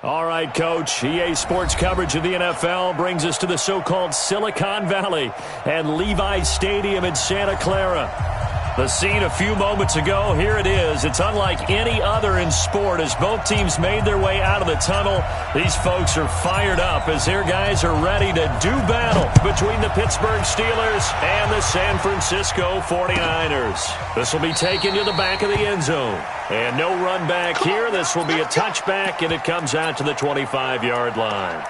All right, Coach. EA Sports coverage of the NFL brings us to the so-called Silicon Valley and Levi's Stadium in Santa Clara. The scene a few moments ago, here it is. It's unlike any other in sport as both teams made their way out of the tunnel. These folks are fired up as their guys are ready to do battle between the Pittsburgh Steelers and the San Francisco 49ers. This will be taken to the back of the end zone. And no run back here. This will be a touchback, and it comes out to the 25-yard line.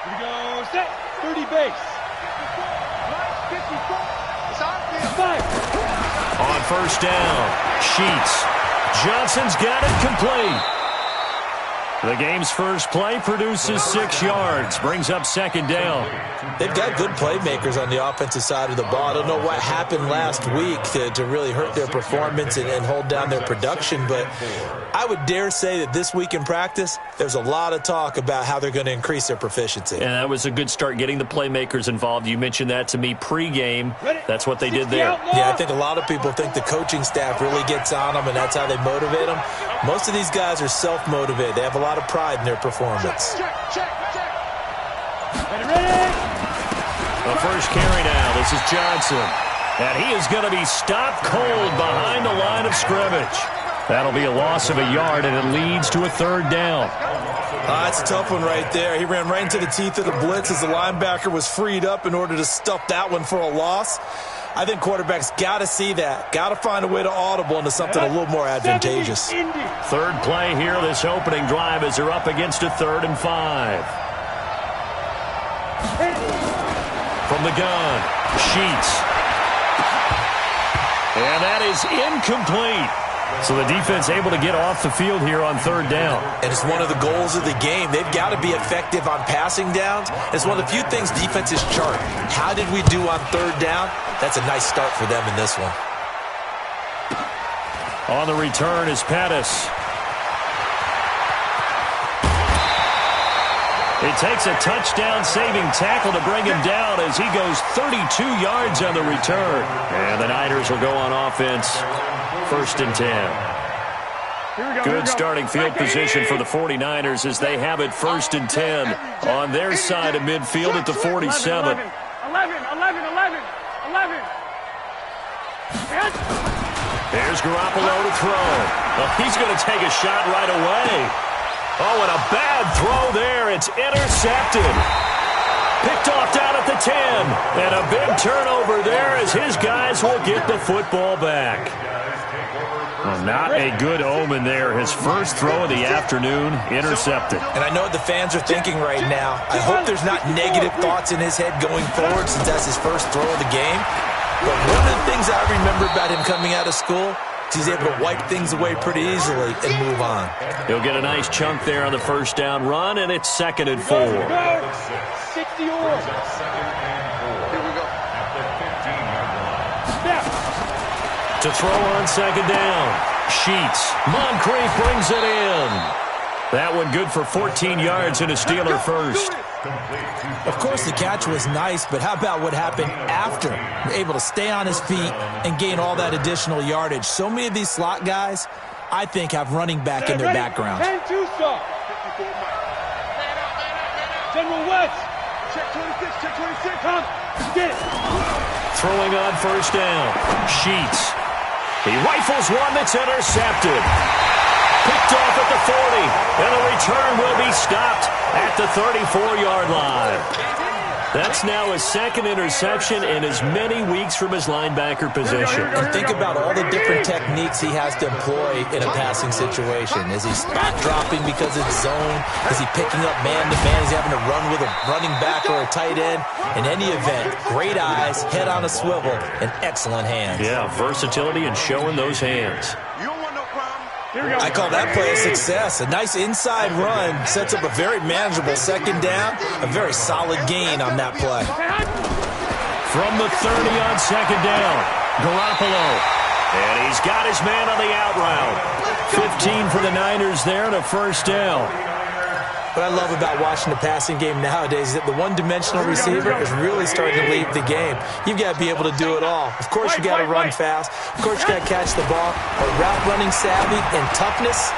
Here we go. Set. 30 base. On first down, Sheets. Johnson's got it complete. The game's first play produces 6 yards, brings up second down. They've got good playmakers on the offensive side of the ball. I don't know what happened last week to really hurt their performance and hold down their production, but I would dare say that this week in practice, there's a lot of talk about how they're going to increase their proficiency. And that was a good start getting the playmakers involved. You mentioned that to me pregame. That's what they did there. Yeah, I think a lot of people think the coaching staff really gets on them, and that's how they motivate them. Most of these guys are self-motivated. They have a lot of pride in their performance. The first carry now. This is Johnson. And he is going to be stopped cold behind the line of scrimmage. That'll be a loss of a yard, and it leads to a third down. That's a tough one right there. He ran right into the teeth of the blitz as the linebacker was freed up in order to stuff that one for a loss. I think quarterbacks got to see that. Got to find a way to audible into something a little more advantageous. Third play here, this opening drive, as they're up against a 3rd and 5. From the gun, Sheets. And that is incomplete. So the defense able to get off the field here on 3rd down. And it's one of the goals of the game. They've got to be effective on passing downs. It's one of the few things defenses chart. How did we do on 3rd down? That's a nice start for them in this one. On the return is Pettis. It takes a touchdown-saving tackle to bring him down as he goes 32 yards on the return. And the Niners will go on offense. 1st and 10. Good starting field position for the 49ers as they have it 1st and 10 on their side of midfield at the 47. 11. There's Garoppolo to throw. Well, he's going to take a shot right away. Oh, and a bad throw there. It's intercepted. Picked off down at the 10. And a big turnover there as his guys will get the football back. Well, not a good omen there. His first throw of the afternoon, intercepted. And I know what the fans are thinking right now. I hope there's not negative thoughts in his head going forward since that's his first throw of the game. But one of the things I remember about him coming out of school is he's able to wipe things away pretty easily and move on. He'll get a nice chunk there on the first down run, and it's 2nd and 4. 60 or. To throw on 2nd down. Sheets. Moncrief brings it in. That one good for 14 yards and a Steeler first. Of course, the catch was nice, but how about what happened after? Able to stay on his feet and gain all that additional yardage. So many of these slot guys, I think, have running back in their background. General West. Check 26, come. Get it. Throwing on first down. Sheets. He rifles one that's intercepted. Picked off at the 40. And the return will be stopped at the 34-yard line. That's now his 2nd interception in as many weeks from his linebacker position. And think about all the different techniques he has to employ in a passing situation. Is he spot dropping because it's zone? Is he picking up man-to-man? Is he having to run with a running back or a tight end? In any event, great eyes, head on a swivel, and excellent hands. Yeah, versatility and showing those hands. I call that play a success. A nice inside run sets up a very manageable 2nd down. A very solid gain on that play. From the 30 on 2nd down, Garoppolo. And he's got his man on the out route. 15 for the Niners there and a first down. What I love about watching the passing game nowadays is that the one-dimensional receiver is really starting to leave the game. You've got to be able to do it all. Of course, you got to run fast. Of course, you got to catch the ball. But route running savvy and toughness,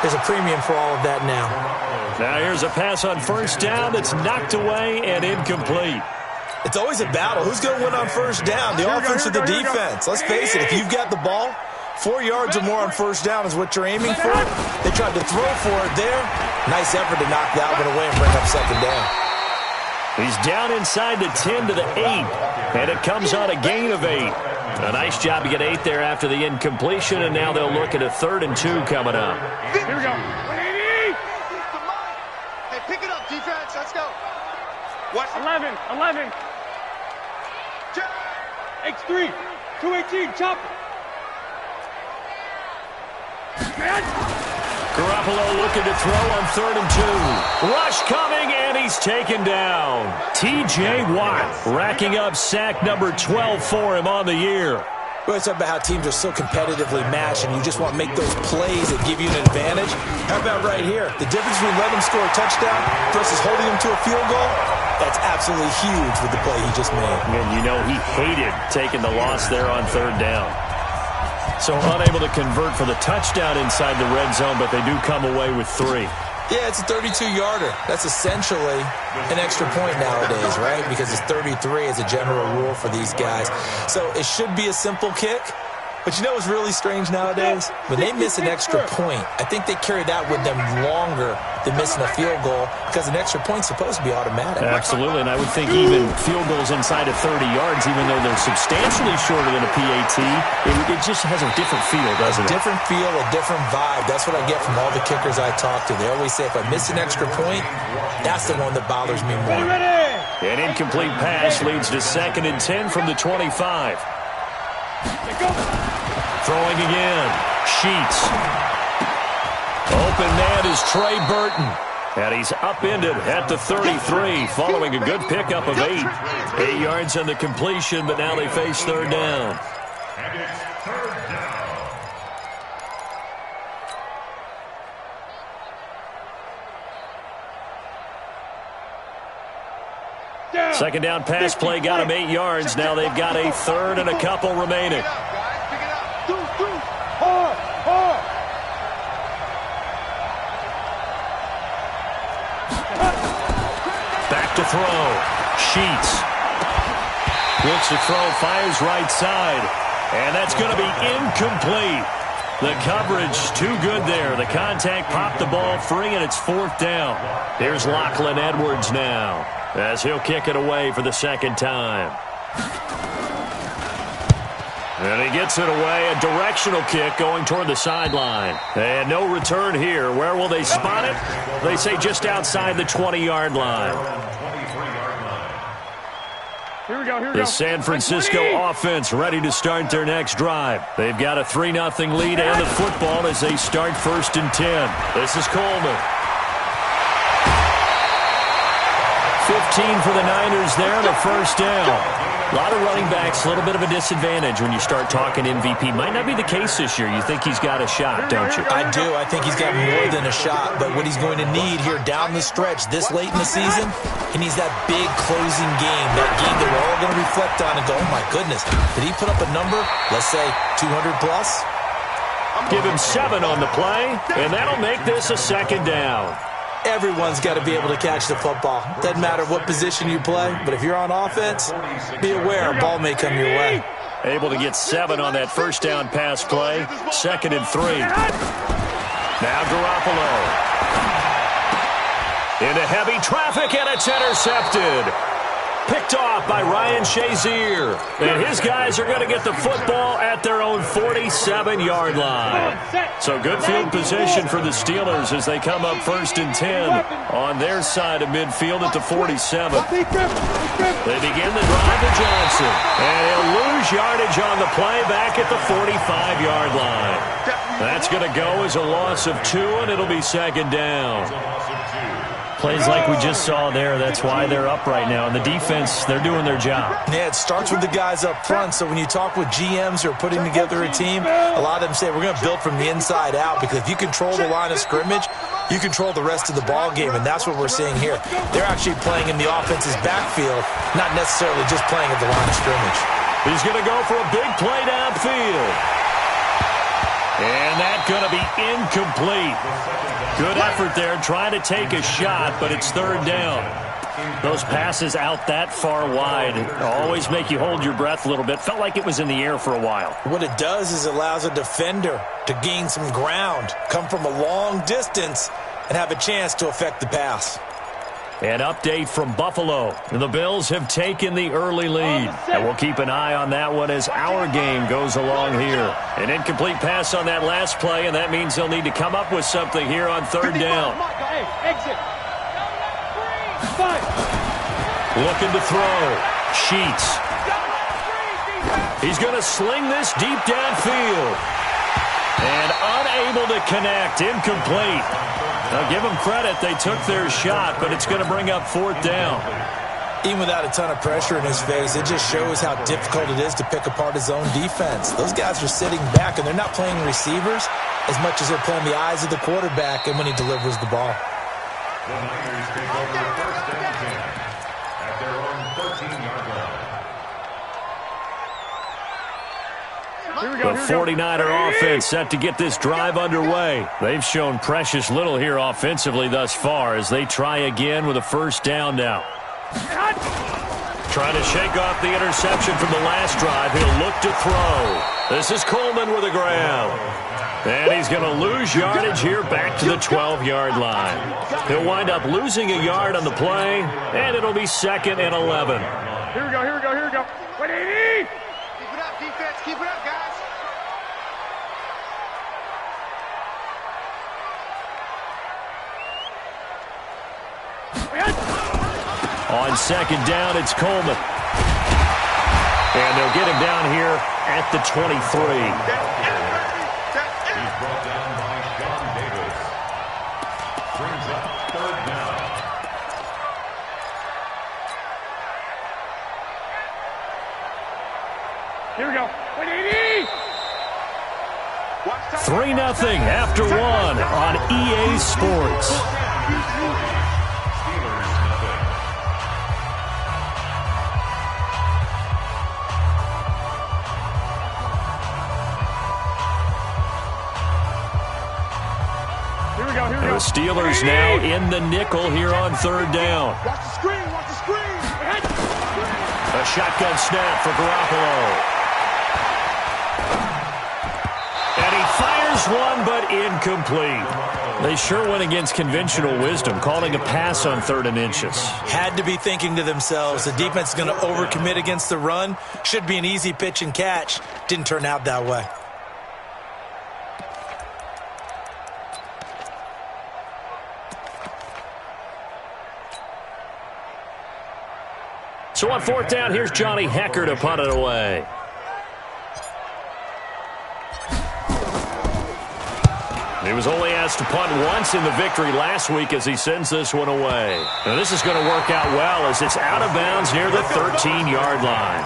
there's a premium for all of that now. Now here's a pass on first down that's knocked away and incomplete. It's always a battle. Who's going to win on first down, the offense or the defense? Let's face it, if you've got the ball, 4 yards or more on first down is what you're aiming for. They tried to throw for it there. Nice effort to knock that one away and bring up second down. He's down inside the 10 to the 8, and it comes on a gain of 8. A nice job to get 8 there after the incompletion, and now they'll look at a 3rd and 2 coming up. Here we go. Hey, pick it up, defense. Let's go. What? 11. X3. 218. Chop. Man. Garoppolo looking to throw on 3rd and 2. Rush coming, and he's taken down. T.J. Watt racking up sack number 12 for him on the year. We always talk about how teams are so competitively matched, and you just want to make those plays that give you an advantage. How about right here? The difference between letting them score a touchdown versus holding them to a field goal, that's absolutely huge with the play he just made. And you know he hated taking the loss there on 3rd down. So unable to convert for the touchdown inside the red zone, but they do come away with 3. Yeah, it's a 32-yarder. That's essentially an extra point nowadays, right? Because it's 33 as a general rule for these guys. So it should be a simple kick. But you know what's really strange nowadays? When they miss an extra point, I think they carry that with them longer than missing a field goal because an extra point's supposed to be automatic. Absolutely, and I would think even field goals inside of 30 yards, even though they're substantially shorter than a PAT, it just has a different feel, doesn't it? A different feel, a different vibe. That's what I get from all the kickers I talk to. They always say if I miss an extra point, that's the one that bothers me more. An incomplete pass leads to 2nd and 10 from the 25. Throwing again. Sheets. Open man is Trey Burton. And he's upended at the 33 following a good pickup of 8. 8 yards on the completion, but now they face 3rd down. Second down pass play got him 8 yards. Now they've got a 3rd and a couple remaining. Back to throw. Sheets. Looks to throw, fires right side. And that's going to be incomplete. The coverage too good there. The contact popped the ball free, and it's 4th down. Here's Lachlan Edwards now, as he'll kick it away for the 2nd time. And he gets it away, a directional kick going toward the sideline. And no return here. Where will they spot it? They say just outside the 20-yard line. Here we go. The San Francisco offense ready to start their next drive. They've got a 3-0 lead and the football as they start 1st and 10. This is Coleman. 15 for the Niners there, the 1st down. A lot of running backs, a little bit of a disadvantage when you start talking MVP. Might not be the case this year. You think he's got a shot, don't you? I do. I think he's got more than a shot. But what he's going to need here down the stretch this late in the season, he needs that big closing game, that game that we're all going to reflect on and go, oh, my goodness, did he put up a number, let's say 200 plus? Give him 7 on the play, and that'll make this a 2nd down. Everyone's got to be able to catch the football. Doesn't matter what position you play, but if you're on offense, be aware a ball may come your way. Able to get 7 on that 1st down pass play. 2nd and 3. Now Garoppolo. Into heavy traffic, and it's intercepted. Picked off by Ryan Shazier. And his guys are going to get the football at their own 47-yard line. So good field position for the Steelers as they come up 1st and 10 on their side of midfield at the 47. They begin the drive to Johnson. And he'll lose yardage on the play back at the 45-yard line. That's going to go as a loss of 2, and it'll be 2nd down. Plays like we just saw there, that's why they're up right now. And the defense, they're doing their job. Yeah, it starts with the guys up front. So when you talk with GMs who are putting together a team, a lot of them say we're going to build from the inside out, because if you control the line of scrimmage, you control the rest of the ball game, and that's what we're seeing here. They're actually playing in the offense's backfield, not necessarily just playing at the line of scrimmage. He's going to go for a big play downfield. And that's going to be incomplete. Good effort there, trying to take a shot, but it's third down. Those passes out that far wide always make you hold your breath a little bit. Felt like it was in the air for a while. What it does is it allows a defender to gain some ground, come from a long distance, and have a chance to affect the pass. An update from Buffalo. The Bills have taken the early lead. And we'll keep an eye on that one as our game goes along here. An incomplete pass on that last play, and that means they'll need to come up with something here on third down. Hey, exit. Looking to throw. Sheets. He's going to sling this deep downfield. And unable to connect. Incomplete. Now, give them credit. They took their shot, but it's going to bring up fourth down. Even without a ton of pressure in his face, it just shows how difficult it is to pick apart his own defense. Those guys are sitting back, and they're not playing receivers as much as they're playing the eyes of the quarterback and when he delivers the ball. The Niners take over first and 10 at their own 13-yard line. The 49er offense set to get this drive underway. They've shown precious little here offensively thus far as they try again with a first down now. Trying to shake off the interception from the last drive. He'll look to throw. This is Coleman with a grab. And he's going to lose yardage here back to the 12-yard line. He'll wind up losing a yard on the play, and it'll be 2nd and 11. Here we go, here we go, here we go. 180! Keep it up, defense. Keep it up, guys. On second down, it's Coleman. And they'll get him down here at the 23. He's brought down by Sean Davis. Brings up third down. Here we go. 180! 3-0 after one on EA Sports. The Steelers now in the nickel here on third down. Watch the screen, watch the screen. A shotgun snap for Garoppolo. And he fires one, but incomplete. They sure went against conventional wisdom, calling a pass on 3rd and inches. Had to be thinking to themselves, the defense is going to overcommit against the run. Should be an easy pitch and catch. Didn't turn out that way. So on 4th down, here's Johnny Hecker to punt it away. He was only asked to punt once in the victory last week as he sends this one away. Now this is going to work out well as it's out of bounds near the 13-yard line.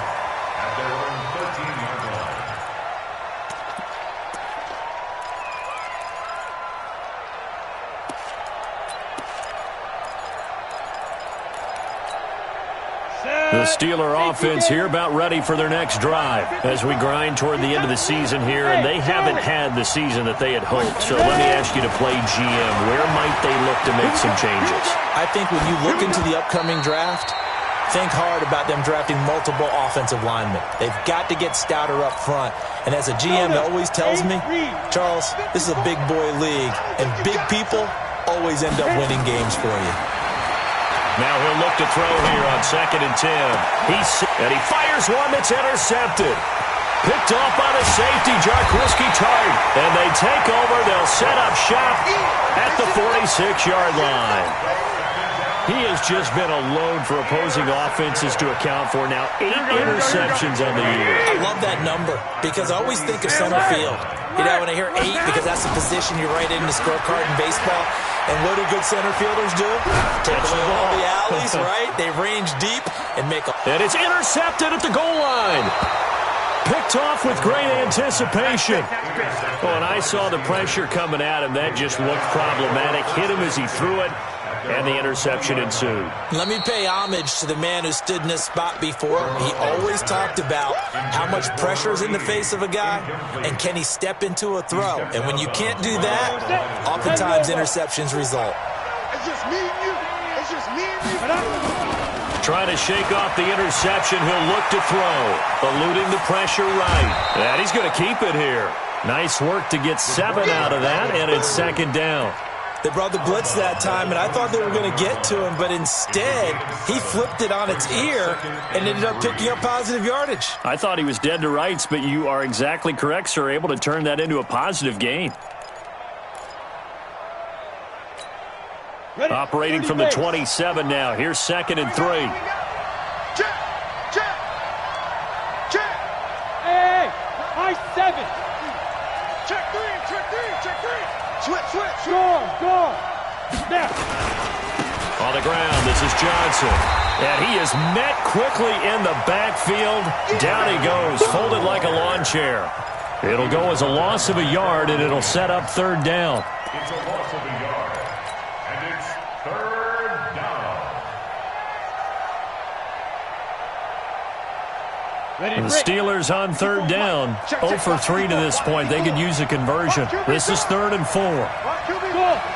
At their own 13-yard line. The Steeler offense here about ready for their next drive as we grind toward the end of the season here, and they haven't had the season that they had hoped. So let me ask you to play GM. Where might they look to make some changes? I think when you look into the upcoming draft, think hard about them drafting multiple offensive linemen. They've got to get stouter up front. And as a GM always tells me, Charles, this is a big boy league, and big people always end up winning games for you. Now he'll look to throw here on 2nd and 10. And he fires one that's intercepted. Picked off by the safety, Jarquiski Tart. And they take over. They'll set up shop at the 46-yard line. He has just been a load for opposing offenses to account for now. 8 interceptions on the year. I love that number because I always think of center field. You know, when I hear 8, because that's the position you write in the scorecard in baseball. And what do good center fielders do? Take away all the alleys, right? They range deep and make a... And it's intercepted at the goal line. Picked off with great anticipation. Oh, and I saw the pressure coming at him. That just looked problematic. Hit him as he threw it, and the interception ensued. Let me pay homage to the man who stood in this spot before. He always talked about how much pressure is in the face of a guy, and can he step into a throw. And when you can't do that, oftentimes interceptions result. It's just me and you. It's just me and you. Trying to shake off the interception. He'll look to throw. Eluding the pressure right. And he's going to keep it here. Nice work to get 7 out of that, and it's second down. They brought the blitz that time, and I thought they were going to get to him, but instead, he flipped it on its ear and ended up picking up positive yardage. I thought he was dead to rights, but you are exactly correct, sir. Able to turn that into a positive gain. Operating from the 27 now. Here's 2nd and 3. Check. Check. Check. Hey, high 7. Check 3. Check 3. Check 3. Switch. Score. Now. On the ground, this is Johnson. And he is met quickly in the backfield. Down he goes, folded like a lawn chair. It'll go as a loss of a yard, and it'll set up 3rd down. It's a loss of a yard. And it's 3rd down. And the Steelers on 3rd down. 0 for 3 to this point. They could use a conversion. This is 3rd and 4.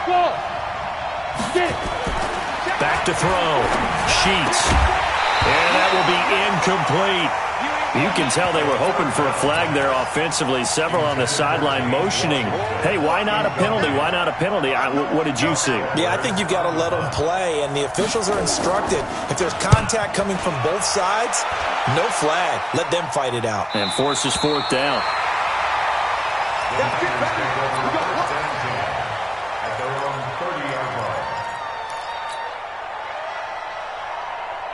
Go. Get it. Back to throw. Sheets. And that will be incomplete. You can tell they were hoping for a flag there offensively. Several on the sideline motioning. Hey, why not a penalty? Why not a penalty? What did you see? Yeah, I think you've got to let them play, and the officials are instructed. If there's contact coming from both sides, no flag. Let them fight it out. And forces 4th down. At their own 30-yard line.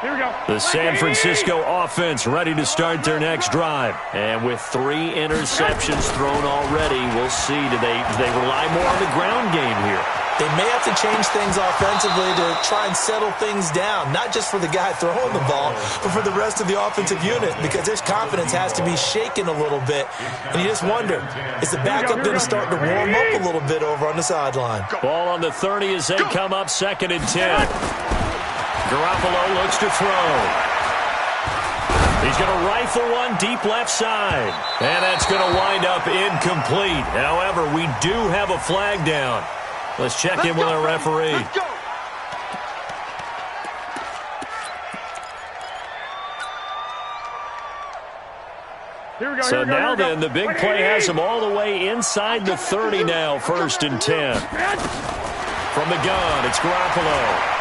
Here we go. The San Francisco offense ready to start their next drive. And with 3 interceptions thrown already, we'll see. Do they rely more on the ground game here? They may have to change things offensively to try and settle things down, not just for the guy throwing the ball, but for the rest of the offensive unit, because their confidence has to be shaken a little bit. And you just wonder, is the backup going to start to warm up a little bit over on the sideline? Ball on the 30 as they come up 2nd and 10. Garoppolo looks to throw. He's going to rifle one deep left side. And that's going to wind up incomplete. However, we do have a flag down. Let's check in with our referee. Let's go. Here we go. So now then, the big play has them all the way inside the 30 now, 1st and 10. From the gun, it's Garoppolo.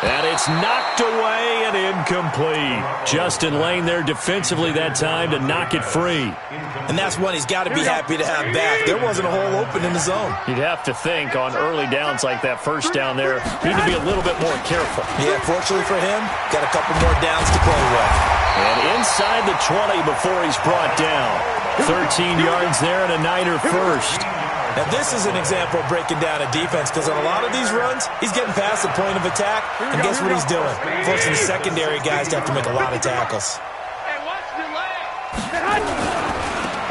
And it's knocked away and incomplete. Justin Lane there defensively that time to knock it free. And that's one he's got to be happy to have back. There wasn't a hole open in the zone. You'd have to think on early downs like that 1st down there, need to be a little bit more careful. Yeah, fortunately for him, got a couple more downs to play with. And inside the 20 before he's brought down. 13 yards there and a Niner first. Now, this is an example of breaking down a defense, because on a lot of these runs, he's getting past the point of attack, and guess what he's doing? Forcing the secondary guys to have to make a lot of tackles. Hey, watch the leg.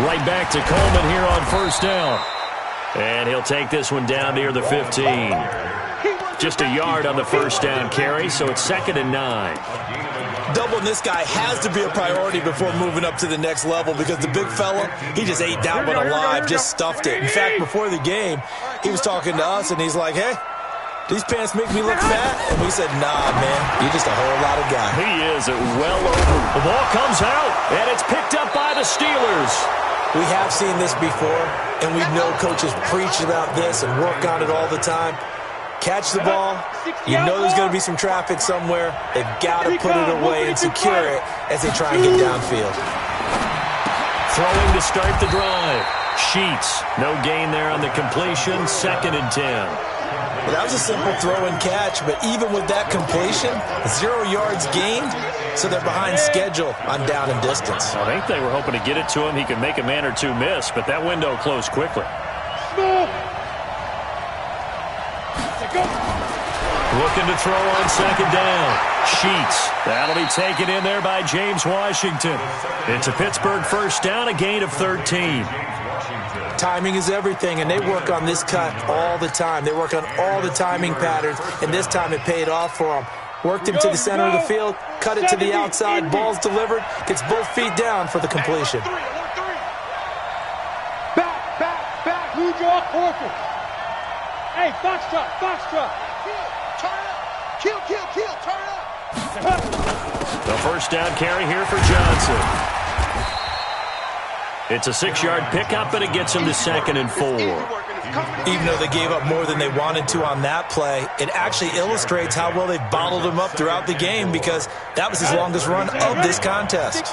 Right back to Coleman here on 1st down. And he'll take this one down near the 15. Just a yard on the 1st down carry, so it's 2nd and 9. Doubling this guy has to be a priority before moving up to the next level, because the big fella, he just ate that one alive, just stuffed it. In fact, before the game, he was talking to us, and he's like, hey, these pants make me look fat? And we said, nah, man, you're just a whole lot of guy. He is well over. The ball comes out, and it's picked up by the Steelers. We have seen this before, and we know coaches preach about this and work on it all the time. Catch the ball. You know there's going to be some traffic somewhere. They've got to put it away and secure it as they try and get downfield. Throwing to start the drive. Sheets. No gain there on the completion. 2nd and 10. Well, that was a simple throw and catch, but even with that completion, 0 yards gained, so they're behind schedule on down and distance. I think they were hoping to get it to him. He could make a man or two miss, but that window closed quickly. Go. Looking to throw on second down. Sheets. That'll be taken in there by James Washington. It's a Pittsburgh first down, a gain of 13. Timing is everything, and they work on this cut all the time. They work on all the timing patterns, and this time it paid off for them. Worked him to the center of the field, cut it to the outside, ball's delivered, gets both feet down for the completion. Back, who's your quarter? Hey, foxtrot. Turn it up. Kill, turn it up. The first down carry here for Johnson. It's a 6-yard pickup, and it gets him to 2nd and 4. Even though they gave up more than they wanted to on that play, it actually illustrates how well they bottled him up throughout the game, because that was his longest run of this contest.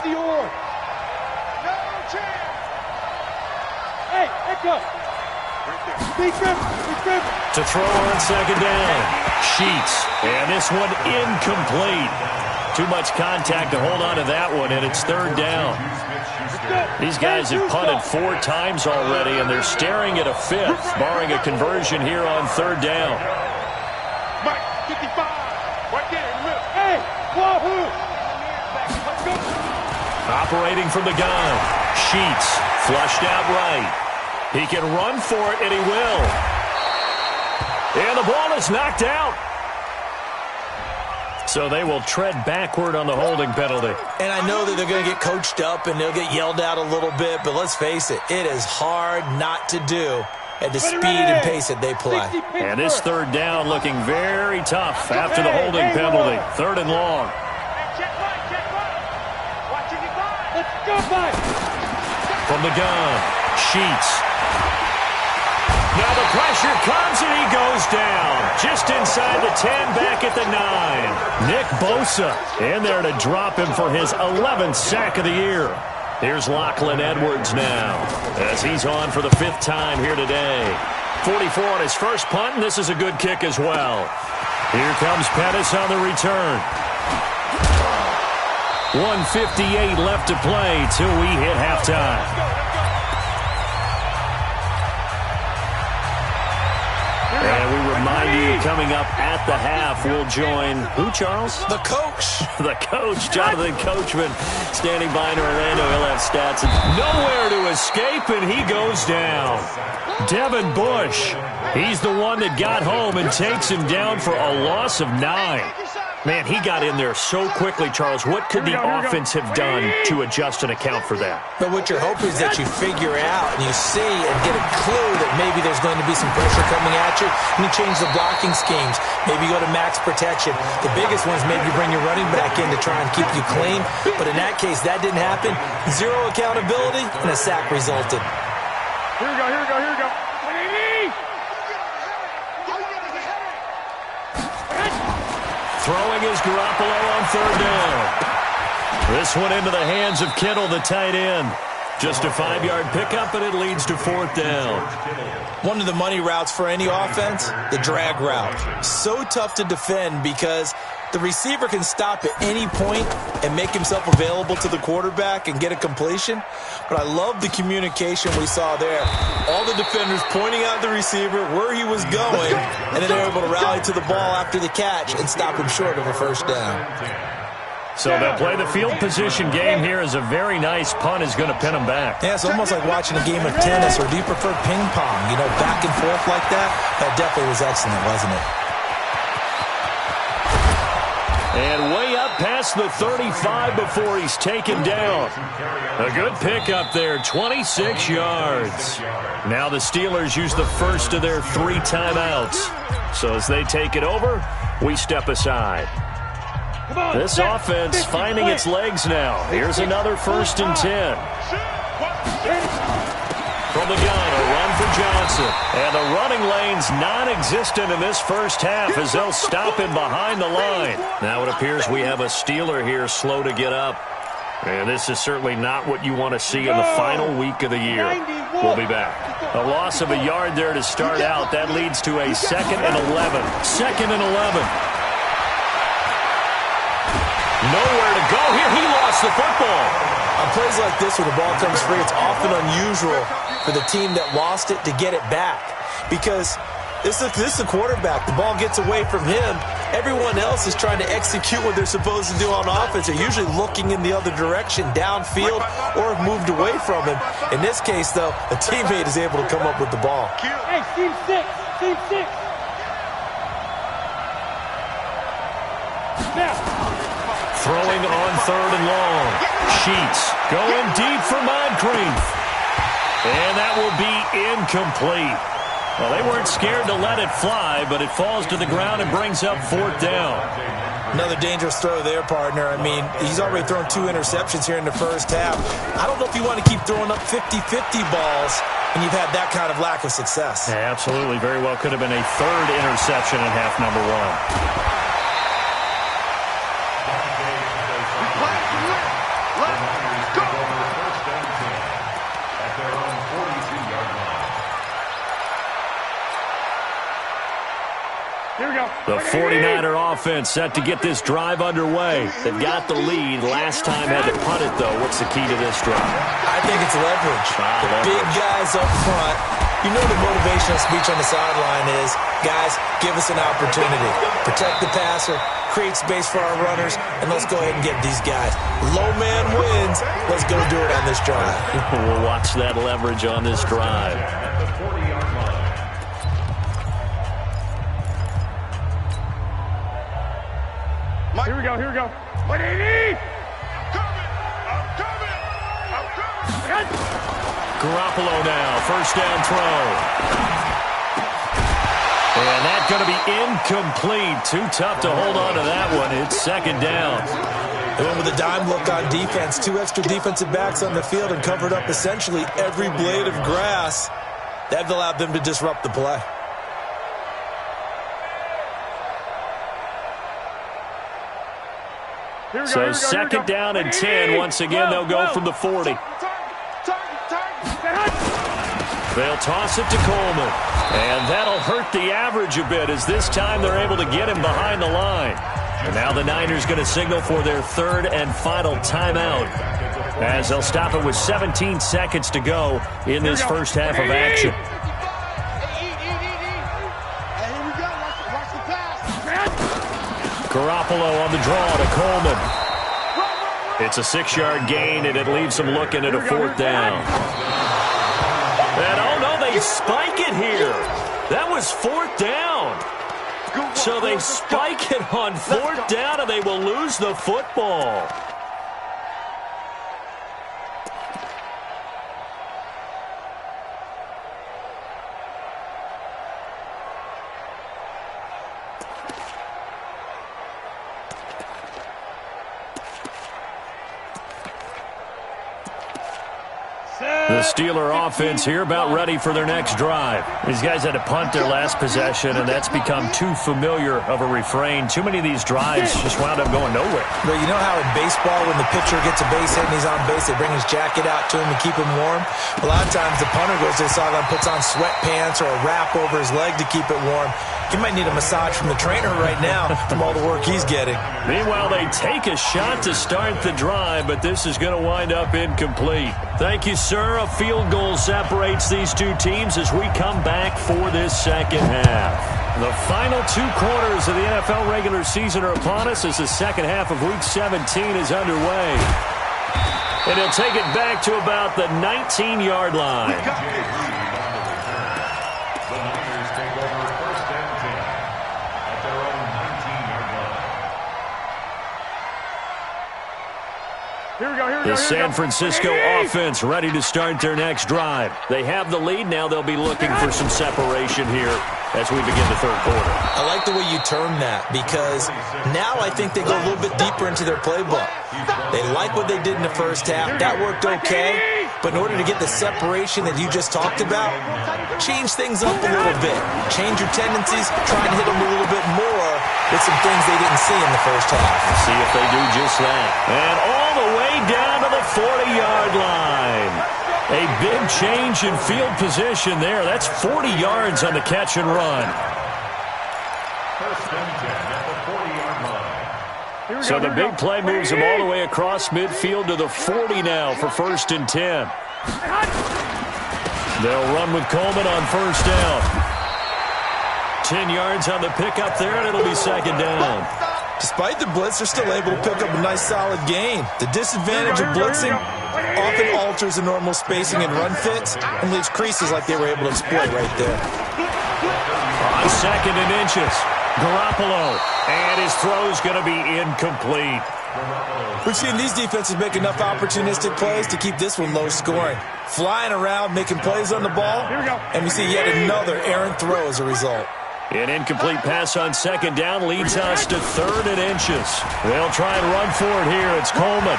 Hey, go. To throw on second down. Sheets. And this one incomplete. Too much contact to hold on to that one, and it's 3rd down. These guys have punted 4 times already, and they're staring at a 5th, barring a conversion here on 3rd down. Mike, 55. Right there. Hey, wahoo. Let's go. Operating from the gun. Sheets. Flushed out right. He can run for it, and he will. And the ball is knocked out. So they will tread backward on the holding penalty. And I know that they're going to get coached up and they'll get yelled at a little bit, but let's face it, it is hard not to do at the speed and pace that they play. And this 3rd down looking very tough after the holding penalty. 3rd and long. Check right. Watching it by. Let's go, Mike. From the gun, Sheets. Now the pressure comes, and he goes down. Just inside the 10, back at the 9. Nick Bosa in there to drop him for his 11th sack of the year. Here's Lachlan Edwards now, as he's on for the 5th time here today. 44 on his first punt, and this is a good kick as well. Here comes Pettis on the return. 1:58 left to play till we hit halftime. And we remind you, coming up at the half, we'll join who, Charles? The coach. The coach, Jonathan Coachman, standing by in Orlando. He'll have stats. Nowhere to escape, and he goes down. Devin Bush, he's the one that got home and takes him down for a loss of 9. Man, he got in there so quickly, Charles. What could the offense have done to adjust and account for that? But what you're hoping is that you figure out and you see and get a clue that maybe there's going to be some pressure coming at you, and you change the blocking schemes. Maybe you go to max protection. The biggest one is maybe you bring your running back in to try and keep you clean. But in that case, that didn't happen. 0 accountability, and a sack resulted. Here we go. Throwing is Garoppolo on 3rd down. This one into the hands of Kittle, the tight end. Just a 5-yard pickup, and it leads to 4th down. One of the money routes for any offense, the drag route. So tough to defend because the receiver can stop at any point and make himself available to the quarterback and get a completion. But I love the communication we saw there. All the defenders pointing out the receiver, where he was going, and then they were able to rally to the ball after the catch and stop him short of a 1st down. So they'll play the field position game here, as a very nice punt is going to pin them back. Yeah, it's almost like watching a game of tennis, or do you prefer ping pong? You know, back and forth like that? That definitely was excellent, wasn't it? And way up past the 35 before he's taken down. A good pickup there, 26 yards. Now the Steelers use the first of their 3 timeouts. So as they take it over, we step aside. This offense finding its legs now. Here's another 1st and 10. From the gun, a run for Johnson. And the running lane's non-existent in this first half, as they'll stop him behind the line. Now it appears we have a Steeler here slow to get up. And this is certainly not what you want to see in the final week of the year. We'll be back. A loss of a yard there to start out. That leads to a 2nd and 11. 2nd and 11. Nowhere to go here. He lost the football. On plays like this, when the ball comes free, it's often unusual for the team that lost it to get it back. Because This is a quarterback. The ball gets away from him. Everyone else is trying to execute what they're supposed to do on offense. They're usually looking in the other direction, downfield, or have moved away from him. In this case, though, a teammate is able to come up with the ball. Hey, team six. Team six. Now. Throwing on 3rd and long. Sheets going deep for Moncrief. And that will be incomplete. Well, they weren't scared to let it fly, but it falls to the ground and brings up 4th down. Another dangerous throw there, partner. I mean, he's already thrown 2 interceptions here in the first half. I don't know if you want to keep throwing up 50-50 balls when you've had that kind of lack of success. Yeah, absolutely. Very well could have been a 3rd interception in half number 1. The 49er offense set to get this drive underway. They've got the lead. Last time had to punt it, though. What's the key to this drive? I think it's leverage. The big guys up front. You know the motivational speech on the sideline is, guys, give us an opportunity. Protect the passer, create space for our runners, and let's go ahead and get these guys. Low man wins. Let's go do it on this drive. We'll watch that leverage on this drive. Here we go, here we go. What do you need? I'm coming. Garoppolo now, 1st down throw. And that's going to be incomplete. Too tough to hold on to that one. It's 2nd down. They went with a dime look on defense. 2 extra defensive backs on the field and covered up essentially every blade of grass. That allowed them to disrupt the play. So 2nd down and 10. Once again, they'll go from the 40. They'll toss it to Coleman. And that'll hurt the average a bit, as this time they're able to get him behind the line. And now the Niners going to signal for their 3rd and final timeout, as they'll stop it with 17 seconds to go in this first half of action. Garoppolo on the draw to Coleman. It's a 6-yard gain, and it leaves them looking at a 4th down. And, oh, no, they spike it here. That was 4th down. So they spike it on 4th down, and they will lose the football. The Steeler offense here about ready for their next drive. These guys had to punt their last possession, and that's become too familiar of a refrain. Too many of these drives just wound up going nowhere. But you know how in baseball, when the pitcher gets a base hit and he's on base, they bring his jacket out to him to keep him warm? A lot of times the punter goes to the sideline, puts on sweatpants or a wrap over his leg to keep it warm. He might need a massage from the trainer right now from all the work he's getting. Meanwhile, they take a shot to start the drive, but this is going to wind up incomplete. Thank you, sir. A field goal separates these two teams as we come back for this second half. The final 2 quarters of the NFL regular season are upon us as the second half of Week 17 is underway. And he'll take it back to about the 19-yard line. The San Francisco offense ready to start their next drive. They have the lead. Now they'll be looking for some separation here as we begin the 3rd quarter. I like the way you term that, because now I think they go a little bit deeper into their playbook. They like what they did in the first half. That worked okay. But in order to get the separation that you just talked about, change things up a little bit. Change your tendencies. Try and hit them a little bit more with some things they didn't see in the first half. Let's see if they do just that. And all the way down to the 40-yard line. A big change in field position there. That's 40 yards on the catch and run. First and 10 at the 40-yard line. So the big play moves them all the way across midfield to the 40 now for 1st and 10. They'll run with Coleman on 1st down. 10 yards on the pickup there, and it'll be second down. Despite the blitz, they're still able to pick up a nice solid gain. The disadvantage of blitzing often alters the normal spacing and run fits and leaves creases like they were able to exploit right there. On second and inches, Garoppolo, and his throw's going to be incomplete. We've seen these defenses make enough opportunistic plays to keep this one low scoring. Flying around, making plays on the ball, and we see yet another errant throw as a result. An incomplete pass on second down leads us to third and inches. They'll try and run for it here. It's Coleman.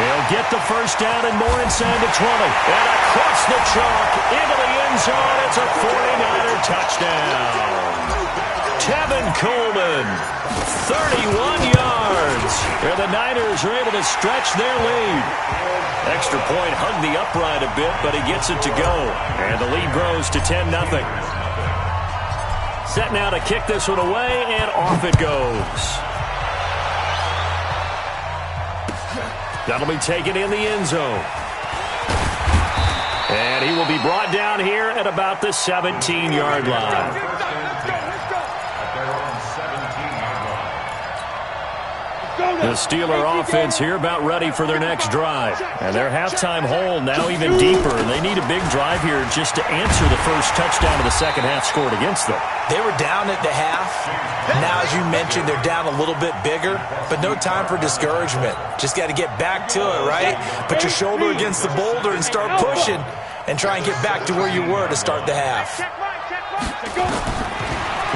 He'll get the first down and more inside the 20. And across the chalk into the end zone. It's a 49er touchdown. Tevin Coleman, 31 yards. And the Niners are able to stretch their lead. Extra point hugged the upright a bit, but he gets it to go. And the lead grows to 10-0. Set now to kick this one away, and off it goes. That'll be taken in the end zone. And he will be brought down here at about the 17-yard line. The Steeler offense here about ready for their next drive. And their halftime hole now even deeper. And they need a big drive here just to answer the first touchdown of the second half scored against them. They were down at the half. Now, as you mentioned, they're down a little bit bigger, but no time for discouragement. Just got to get back to it, right? Put your shoulder against the boulder and start pushing and try and get back to where you were to start the half.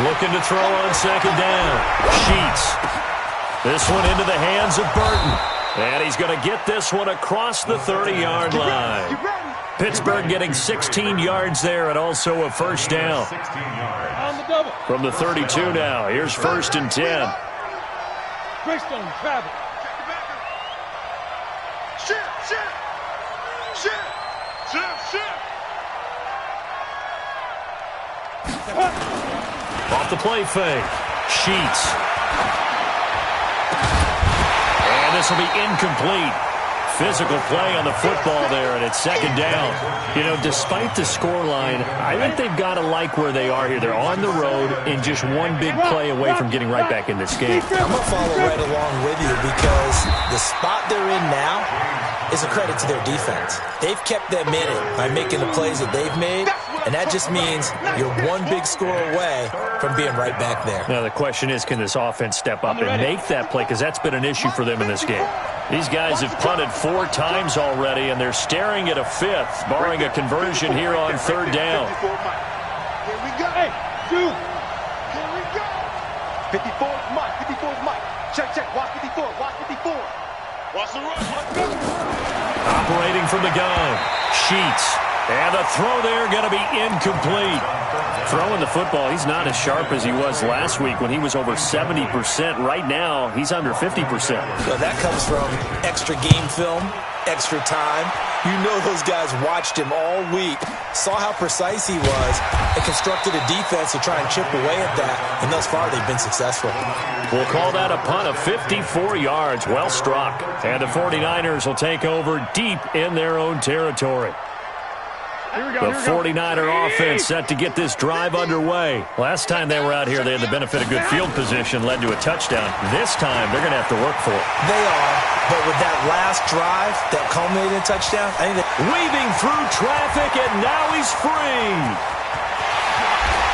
Looking to throw on second down. Sheets. This one into the hands of Burton. And he's going to get this one across the 30-yard line. Pittsburgh getting 16 yards there and also a first down. From the 32 now. Here's first and 10. Christian Travis. Off the play fake. Sheets. And this will be incomplete. Physical play on the football there, and it's second down. You know, despite the scoreline, I think they've got to like where they are here. They're on the road and just one big play away from getting right back in this game. I'm going to follow right along with you because the spot they're in now is a credit to their defense. They've kept them in it by making the plays that they've made, and that just means you're one big score away from being right back there. Now, the question is, can this offense step up and make that play? Because that's been an issue for them in this game. These guys have punted 4 times already, and they're staring at a 5th, barring a conversion here on third down. Here we go. Hey, dude. Here we go. 54 is Mike. 54 is Mike. Check, check. Watch 54. Watch 54. Watch the run. Watch the run. Operating from the gun. Sheets. And the throw there going to be incomplete. Throwing the football, he's not as sharp as he was last week when he was over 70%. Right now, he's under 50%. Well, that comes from extra game film, extra time. You know those guys watched him all week, saw how precise he was, and constructed a defense to try and chip away at that. And thus far, they've been successful. We'll call that a punt of 54 yards. Well struck. And the 49ers will take over deep in their own territory. The 49er offense set to get this drive underway. Last time they were out here, they had the benefit of good field position, led to a touchdown. This time, they're going to have to work for it. They are, but with that last drive that culminated in a touchdown, I think weaving through traffic, and now he's free.